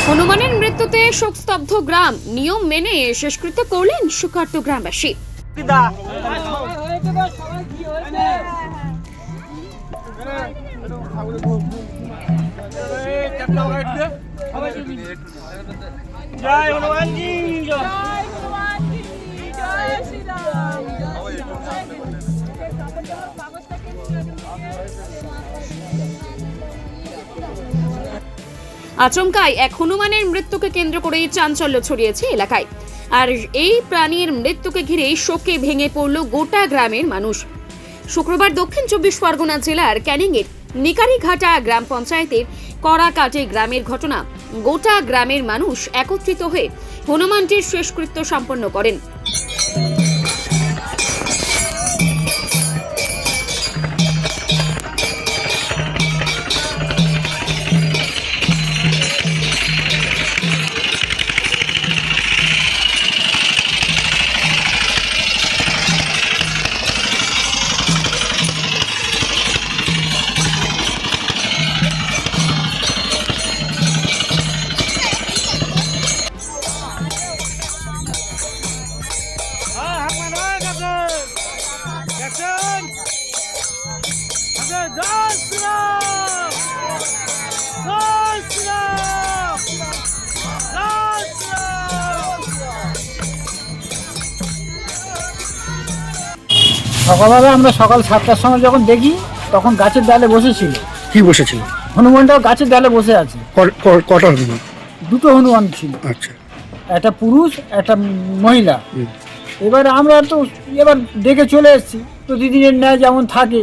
হনুমানের মৃত্যুতে শোকস্তব্ধ গ্রাম, নিয়ম মেনে শেষকৃত্য করলেন শোকার্ত গ্রামবাসী। জয় হনুমান জি জয়। আচমকায় এক হনুমানের মৃত্যুকে কেন্দ্র করে চাঞ্চল্য ছড়িয়েছে এলাকায়। আর এই প্রাণীর মৃত্যুকে ঘিরে শোকে ভেঙে পড়ল গোটা গ্রামের মানুষ। শুক্রবার দক্ষিণ 24 পরগনা জেলার ক্যানিংয়ের নিকারিঘাটা গ্রাম পঞ্চায়েতের কড়াকাটে গ্রামের ঘটনা। গোটা গ্রামের মানুষ একত্রিত হয়ে হনুমানটির শেষকৃত্য সম্পন্ন করেন। সকালবেলা আমরা সকাল 7টার সময় যখন দেখি তখন গাছের ডালে বসেছিল। কি বসেছিল? হনুমানটাও গাছের ডালে বসে আছে। কটা হনুমান? দুটো হনুমান ছিল, আচ্ছা, একটা পুরুষ একটা মহিলা। এবার আমরা তো দেখে চলে এসেছি, প্রতিদিনের ন্যায় যেমন থাকে।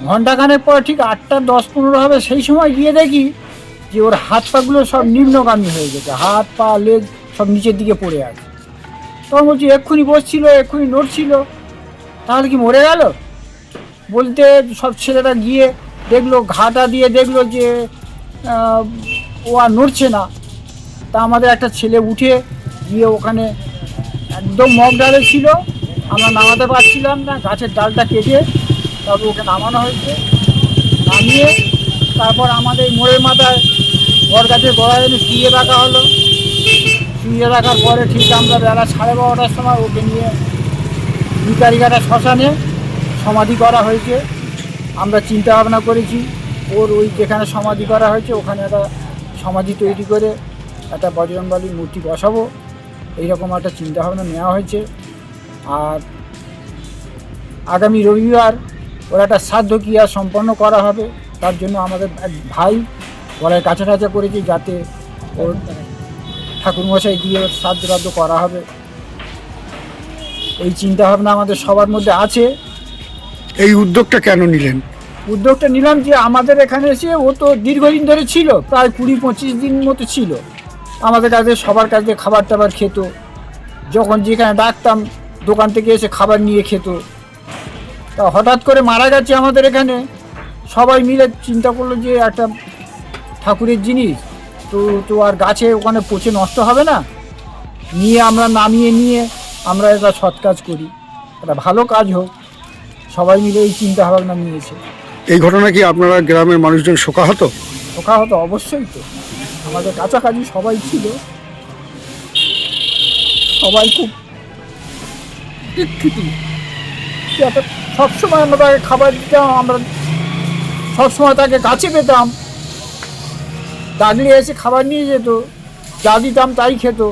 ঘন্টাখানেক পর ঠিক 8টা 10-15 হবে, সেই সময় গিয়ে দেখি যে ওর হাত পাগুলো সব নিম্নগামী হয়ে গেছে, হাত পা লেগ সব নিচের দিকে পড়ে আছে। তখন বলছি এক্ষুনি বসছিল, এক্ষুনি নড়ছিল, তাহলে কি মরে গেল? বলতে সব ছেলেরা গিয়ে দেখলো, ঘাটা দিয়ে দেখলো যে ও আর নড়ছে না। তা আমাদের একটা ছেলে উঠে গিয়ে ওখানে একদম মগ ডালে ছিল, আমরা নামাতে পারছিলাম না, গাছের ডালটা কেটে তারপর ওকে নামানো হয়েছে। নামিয়ে তারপর আমাদের মোড়ের মাথায় বট গাছের গোড়ায় এনে শুয়ে রাখা হলো। শুয়ে রাখার পরে ঠিক আমরা বেলা 12:30টার সময় ওকে নিয়ে নিকারিঘাটা শ্মশানে সমাধি করা হয়েছে। আমরা চিন্তা ভাবনা করেছি ওর ওই যেখানে সমাধি করা হয়েছে ওখানে একটা সমাধি তৈরি করে একটা বজরংবলীর মূর্তি বসাবো, এইরকম একটা চিন্তাভাবনা নেওয়া হয়েছে। আর আগামী রবিবার ওর একটা শ্রাদ্ধ ক্রিয়া সম্পন্ন করা হবে। তার জন্য আমাদের এক ভাই গলায় কাছা টাছা করেছি, যাতে ওর ঠাকুরমশাই দিয়ে ওর শ্রাদ্ধ করা হবে, এই চিন্তাভাবনা আমাদের সবার মধ্যে আছে। এই উদ্যোগটা কেন নিলেন? উদ্যোগটা নিলাম যে আমাদের এখানে এসে ও তো দীর্ঘদিন ধরে ছিল, প্রায় 20-25 দিন মতো ছিল আমাদের কাছে, সবার কাছে খাবার টাবার খেত। যখন যেখানে ডাকতাম দোকান থেকে এসে খাবার নিয়ে খেত। তা হঠাৎ করে মারা গেছে আমাদের এখানে। সবাই মিলে চিন্তা করলো যে একটা ঠাকুরের জিনিস তো আর গাছে ওখানে পচে নষ্ট হবে না, নিয়ে আমরা নামিয়ে নিয়ে আমরা এটা সৎ কাজ করি, একটা ভালো কাজ হোক, সবাই মিলে এই চিন্তা ভাবনা নিয়েছে। এই ঘটনা কি আপনারা গ্রামের মানুষজন শোকাহত? শোকাহত অবশ্যই, তো আমাদের কাছাকাছি সবাই ছিল, সবাই খুব দীক্ষিত। সবসময় আমরা তাকে খাবার দিতাম, আমরা সবসময় তাকে কাছে পেতাম, ডাকলে এসে খাবার নিয়ে যেত, যা দিতাম তাই খেত।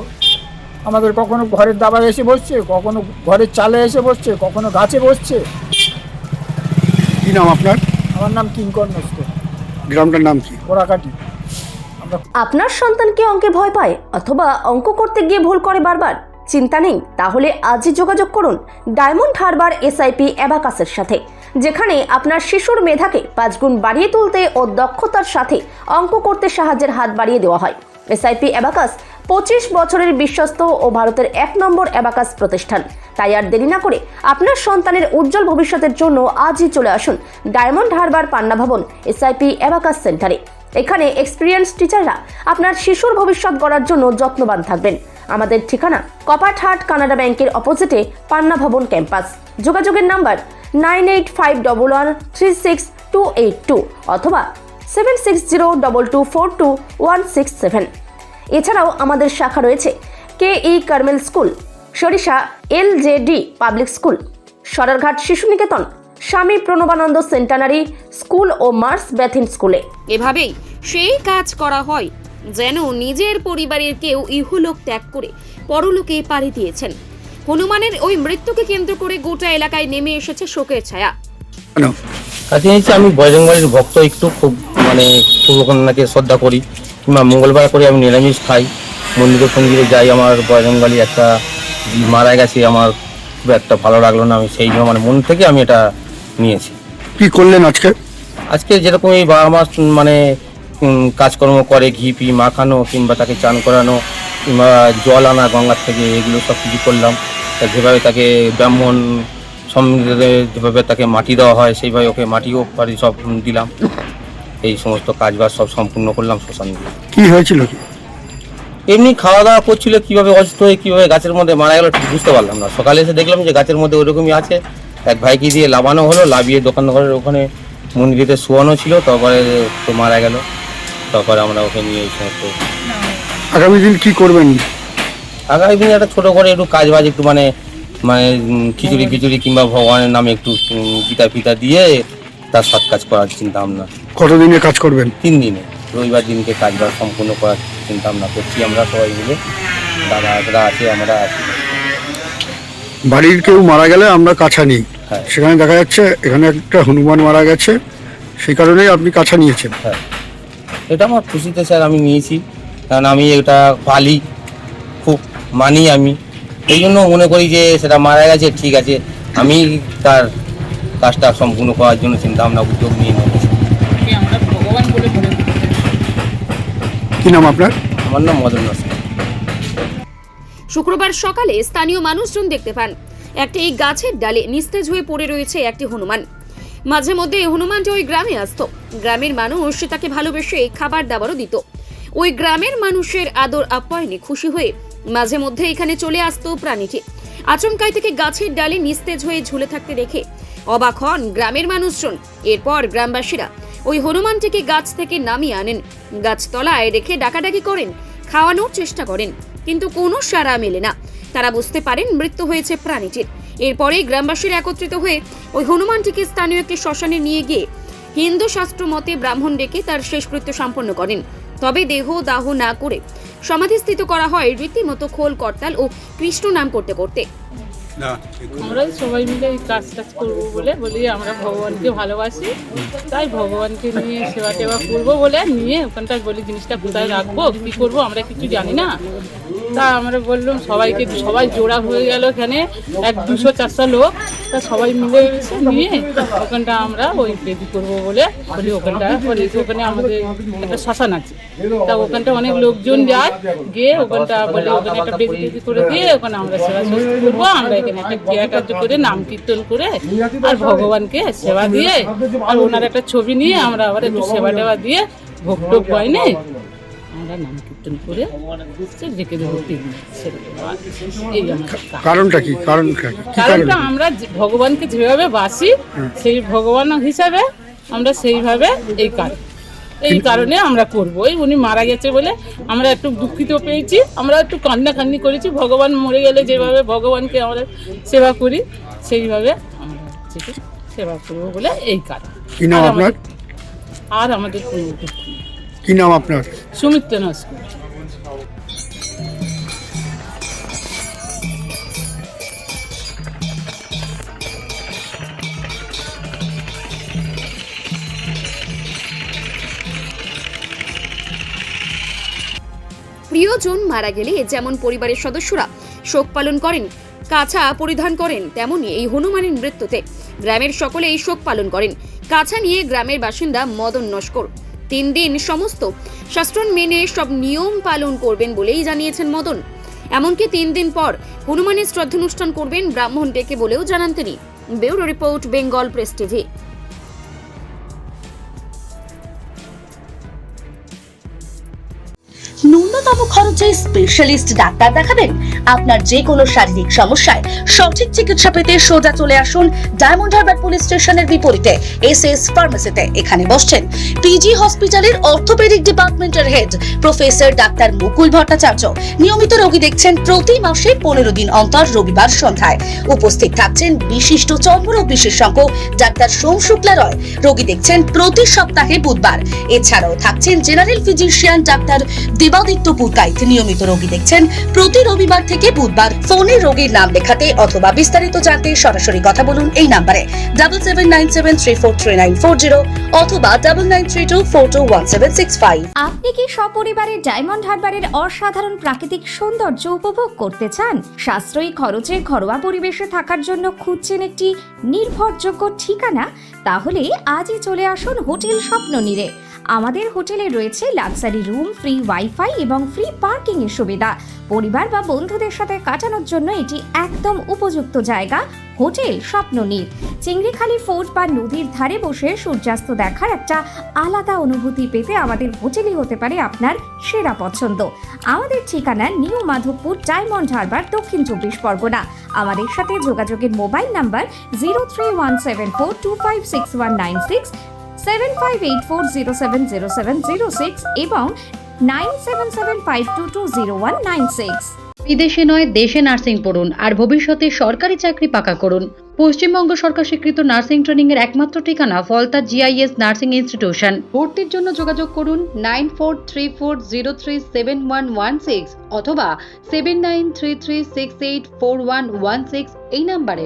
আমাদের কখনো ঘরের দাবায় এসে বসছে, কখনো ঘরের চালে এসে বসছে, কখনো গাছে বসছে। কি নাম আপনার? আমার নাম কিঙ্কর নস্কর। গ্রামটার নাম কি? কোড়াকাটি। আপনার সন্তান কি অঙ্কে ভয় পায় অথবা অঙ্ক করতে গিয়ে ভুল করে বারবার? চিন্তা নেই, তাহলে আজই যোগাযোগ করুন ডায়মন্ড হারবার এসআইপি অ্যাবাকাসের সাথে, যেখানে আপনার শিশুর মেধাকে 5 গুণ বাড়িয়ে তুলতে ও দক্ষতার সাথে অঙ্ক করতে সাহায্যের হাত বাড়িয়ে দেওয়া হয়। এসআইপি অ্যাবাকাস 25 বছরের বিশ্বস্ত ও ভারতের 1 নম্বর অ্যাবাকাস প্রতিষ্ঠান। তাই আর দেরি না করে আপনার সন্তানের উজ্জ্বল ভবিষ্যতের জন্য আজই চলে আসুন ডায়মন্ড হারবার পান্না ভবন এসআইপি অ্যাবাকাস সেন্টারে। এখানে এক্সপিরিয়েন্স টিচাররা আপনার শিশুর ভবিষ্যৎ গড়ার জন্য যত্নবান থাকবেন। আমাদের ঠিকানা কপারহাট কানাডা ব্যাংকের অপোজিটে পান্না ভবন ক্যাম্পাস। যোগাযোগের নাম্বার 9851136282 অথবা 7602242167। এছাড়াও আমাদের শাখা রয়েছে KE কার্মেল স্কুল, সরিষা LJD পাবলিক স্কুল, সরারঘাট শিশু নিকেতন, স্বামী প্রণবানন্দ সেন্টানারি স্কুল ও মার্স ব্যাথিন স্কুলে। এভাবেই সেই কাজ করা হয় যেন নিজের পরিবারের কেউ ইহলোক ত্যাগ করে পরলোকে পাড়ি দিয়েছেন। হনুমানের ওই মৃত্যুকে কেন্দ্র করে গোটা এলাকায় নেমে এসেছে শোকের ছায়া। কাছে নিয়েছি আমি বজরংবলীর ভক্ত, একটু খুব খুব ওনাকে শ্রদ্ধা করি, কিংবা মঙ্গলবার করে আমি নিরামিষ খাই, মন্দিরে ফন্দিরে যাই। আমার বজরংবলী একটা মারা গেছে, আমার খুব একটা ভালো লাগলো না, আমি সেই জন্য মন থেকে আমি এটা নিয়েছি। কি করলেন আজকে? আজকে যেরকম এই বাবা মা কাজকর্ম করে, ঘি পি মাখানো কিংবা তাকে চান করানো কিংবা জল আনা গঙ্গার থেকে, এগুলো সব কিছু করলাম। যেভাবে তাকে ব্রাহ্মণ যেভাবে তাকে মাটি দেওয়া হয় সেইভাবে ওকে মাটিও পারি সব দিলাম। এই সমস্ত কাজবাজ সব সম্পূর্ণ করলাম শ্মশান দিয়ে। কি হয়েছিল কি? এমনি খাওয়া দাওয়া করছিল, কীভাবে অসুস্থ হয়ে কীভাবে গাছের মধ্যে মারা গেল ঠিক বুঝতে পারলাম না। সকালে এসে দেখলাম যে গাছের মধ্যে ওরকমই আছে। এক ভাইকে দিয়ে লাভানো হলো, লাভিয়ে দোকানঘরের ওখানে মন্দিরেতে শোয়ানো ছিল, তারপরে তো মারা গেল। তারপরে আমরা ওকে নিয়ে এই সমস্ত। আগামী দিন কি করবেন? আগামী দিনে একটা ছোটো করে একটু কাজ বাজ একটু মানে খিচুড়ি কিংবা ভগবানের নামে একটু গীতা ফিতা দিয়ে তার সৎ কাজ করার চিন্তা ভাবনা। কতদিনে কাজ করবেন? 3 দিনে, রবিবার দিনকে কাজবাজ সম্পূর্ণ করার চিন্তা ভাবনা করছি আমরা সবাই মিলে, দাদা আছে, আমরা আছি। বাড়ির কেউ মারা গেলে আমরা কাছা নিই, হ্যাঁ। সেখানে দেখা যাচ্ছে এখানে একটা হনুমান মারা গেছে, সেই কারণেই আপনি কাছা নিয়েছেন। হ্যাঁ, এটা আমার খুশিতে স্যার আমি নিয়েছি, কারণ আমি এটা পালি, খুব মানি আমি। এই জন্য মনে করি যে সেটা মারা গেছে, ঠিক আছে, আমি তার কাজটা সম্পূর্ণ করার জন্য চিন্তা ভাবনা উদ্যোগ নিয়ে নিয়েছি। কি নাম আপনার? আমার নাম মদন নস্কর। শুক্রবার সকালে স্থানীয় মানুষজন দেখতে পান একটি গাছের ডালে নিস্তেজ হয়ে পড়ে রয়েছে একটি হনুমান। মাঝে মধ্যে এই হনুমানটি ওই গ্রামে আসতো। গ্রামের মানুষ তাকে ভালোবেসে খাবার দাবারও দিত। ওই গ্রামের মানুষের আদর আপ্যায়নে খুশি হয়ে মাঝে মধ্যে এখানে চলে আসতো প্রাণীটি। আচমকাই থেকে গাছের ডালে নিস্তেজ হয়ে ঝুলে থাকতে দেখে অবাক হন গ্রামের মানুষজন। এরপর গ্রামবাসীরা ওই হনুমানটিকে গাছ থেকে নামিয়ে আনেন, গাছতলায় রেখে ডাকাডাকি করেন, খাওয়ানোর চেষ্টা করেন, কিন্তু কোনো সাড়া মেলে না। তারা বুঝতে পারেন মৃত্যু হয়েছে প্রাণীটির। এরপরে গ্রামবাসীরা একত্রিত হয়ে ওই হনুমানটিকে স্থানীয় একটি শ্মশানে নিয়ে গিয়ে হিন্দু শাস্ত্র মতে ব্রাহ্মণ ডেকে তার শেষকৃত্য সম্পন্ন করেন। তবে দেহ দাহ না করে সমাধিস্থিত করা হয় রীতিমতো খোল করতাল ও কৃষ্ণ নাম করতে করতে। আমরা সবাই মিলে এই কাজ করবো বলি আমরা ভগবানকে ভালোবাসি, তাই ভগবানকে নিয়ে সেবা টেবা করবো বলে নিয়ে ওখানটায় বলি জিনিসটা কোথায় রাখবো, কী করবো আমরা কিছু জানি না। তা আমরা বললাম সবাই জোড়া হয়ে গেল, এখানে 200-400 লোক, তা সবাই মিলে এসে নিয়ে ওখানটা আমরা ওই বেদি করবো বলে বলি। ওখানে আমাদের একটা শ্মশান আছে, তা ওখানটা অনেক লোকজন যায়, গিয়ে ওখানটা বলে ওখানে একটা বেদি করে দিয়ে ওখানে আমরা সেবা করবো। আমরা এখানে একটা ক্রিয়া কার্য করে নাম কীর্তন করে আর ভগবানকে সেবা দিয়ে আর ওনার একটা ছবি নিয়ে আমরা আবার একটু সেবা টেবা দিয়ে ভোগ টোগ হয় নেই, আমরা নাম কীর্তন করে রেখে দেবো। এই কারণটা কি? কারণটা আমরা ভগবানকে যেভাবে বাসি সেই ভগবান হিসাবে আমরা সেইভাবে এই কারণে আমরা করবো। এই উনি মারা গেছে বলে আমরা একটু দুঃখিত পেয়েছি, আমরা একটু কান্নাকান্নি করেছি। ভগবান মরে গেলে যেভাবে ভগবানকে আমরা সেবা করি সেইভাবে আমরা সেবা করবো বলে এই কারণ। কি নাম আপনার? আর আমাদের কোনো দুঃখ নেই। কি নাম আপনার? সুমিত্রা নস্কর। প্রিয়জন মারা গেলে যেমন পরিবারের সদস্যরা শোক পালন করেন, কাছা পরিধান করেন, তেমনি এই হনুমানের মৃত্যুতে গ্রামের সকলে এই শোক পালন করেন। কাছা নিয়ে গ্রামের বাসিন্দা মদন নস্কর 3 দিন সমস্ত শাস্ত্র মেনে সব নিয়ম পালন করবেন বলেই জানিয়েছেন মদন। এমনকি 3 দিন পর হনুমানের শ্রদ্ধানুষ্ঠান করবেন ব্রাহ্মণ ডেকে বলেও জানান তিনি। Bureau report, Bengal press TV. ন্যূনতম খরচে স্পেশালিস্ট ডাক্তার দেখাবেন? আপনার যে কোনো শারীরিক সমস্যায় সঠিক চিকিৎসা পেতে সোজা চলে আসুন ডায়মন্ড হারবার পুলিশ স্টেশনের বিপরীতে এসএস ফার্মেসিতে। এখানে বসছেন পিজি হসপিটালের অর্থোপেডিক ডিপার্টমেন্টের হেড প্রফেসর ডাক্তার মুকুল ভট্টাচার্য। নিয়মিত রোগী দেখছেন প্রতি মাসে 15 দিন অন্তর রবিবার সন্ধ্যায়। উপস্থিত থাকছেন বিশিষ্ট চর্মরোগ বিশেষজ্ঞ ডাক্তার সোম শুক্লা রয়। রোগী দেখছেন প্রতি সপ্তাহে বুধবার। এছাড়াও থাকছেন general physician doctor Debaditya Purkait. নিয়মিত রোগী দেখছেন প্রতি রবিবার থেকে বুধবার। ফোনে রোগীর নাম লেখাতে অথবা বিস্তারিত জানতে সরাসরি কথা বলুন এই নম্বরে 7797343940 অথবা 9932421765। আপনি কি সপরিবারে ডায়মন্ড হারবারের অসাধারণ প্রাকৃতিক সৌন্দর্য উপভোগ করতে চান? সাশ্রয়ী খরচে ঘরোয়া পরিবেশে থাকার জন্য খুঁজছেন একটি নির্ভরযোগ্য ঠিকানা? তাহলে আজই চলে আসুন হোটেল স্বপ্ননীরে। আমাদের হোটেলে রয়েছে লাক্সারি রুম, ফ্রি ওয়াইফাই এবং ফ্রি পার্কিং এর সুবিধা। পরিবার বা বন্ধুদের সাথে কাটানোর জন্য এটি একদম উপযুক্ত জায়গা। হোটেল স্বপ্ননীর। চিংড়িখালি ফোর্ট বা নদীর ধারে বসে সূর্যাস্ত দেখার একটা আলাদা অনুভূতি পেতে আমাদের হোটেলই হতে পারে আপনার সেরা পছন্দ। আমাদের ঠিকানা নিউ মাধবপুর, ডায়মন্ড হারবার, দক্ষিণ 24 পরগনা। আমাদের সাথে যোগাযোগের মোবাইল নাম্বার 031742566196, 7584070706 এবং 9775220196। বিদেশে নয়, দেশে নার্সিং পড়ুন আর ভবিষ্যতে সরকারি চাকরি পাকা করুন। পশ্চিমবঙ্গ সরকার স্বীকৃত নার্সিং ট্রেনিং এর একমাত্র ঠিকানা ফলতা জিআইএস নার্সিং ইনস্টিটিউশন। ভর্তির জন্য যোগাযোগ করুন 9434037116 অথবা 7933684116 এই নাম্বারে।